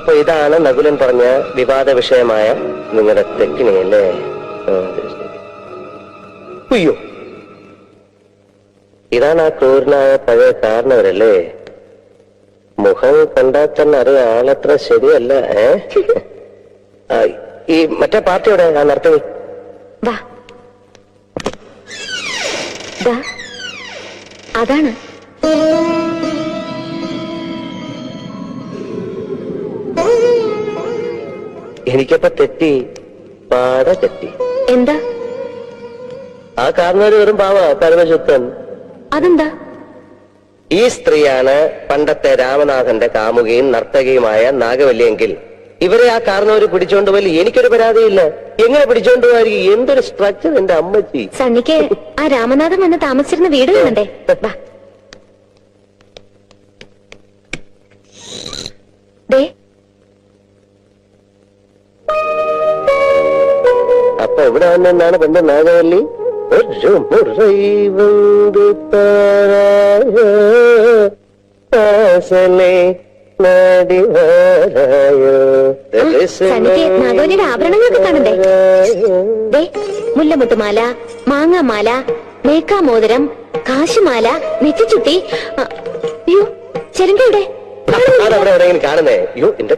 അപ്പൊ ഇതാണ് നകുലൻ പറഞ്ഞ വിവാദ വിഷയമായ നിങ്ങളുടെ തെക്കിനി അല്ലേ? അയ്യോ, ഇതാണ് ആ ക്രൂരനായ പഴയ കാരണവരല്ലേ? മുഖം കണ്ടാൽ തന്നെ അറിയാം ആളത്ര ശരിയല്ല. ഈ മറ്റേ പാർട്ടിയുടെ ആ നർത്തകി അതാണ്. എനിക്കപ്പോ തെറ്റി, പാട തെറ്റി. എന്താ? ആ കാരണവര് വെറും പാവ, പരമശുദ്ധൻ. അതെന്താ? ഈ സ്ത്രീയാണ് പണ്ടത്തെ രാമനാഥന്റെ കാമുകയും നർത്തകിയുമായ നാഗവല്ലിയെങ്കിൽ ഇവരെ ആ കാരണവര് പിടിച്ചോണ്ടുപോയി എനിക്കൊരു പരാതിയില്ല. എങ്ങനെ പിടിച്ചോണ്ടുപോയിരിക്കും? എന്തൊരു സ്ട്രക്ചർ എന്റെ അമ്മച്ചി. സണ്ണിക്ക് ആ രാമനാഥൻ വന്ന് താമസിച്ചിരുന്ന വീട് കാണണ്ടേ? അപ്പൊ എവിടെ വന്നെന്നാണ് പെണ്ണ് നാഗവല്ലി? ഒരു മുറൈ വന്ന് നാഗവല്ലിയുടെ ആഭരണങ്ങളൊക്കെ കാണണ്ടേ? മുല്ലമുട്ടുമാല, മാങ്ങാമാല, മേക്കാമോതിരം, കാശുമാല, നെറ്റിച്ചുട്ടി. അയ്യോ, ചെരങ്കയുടെ കാണുന്നേ. അയ്യോ, എന്റെ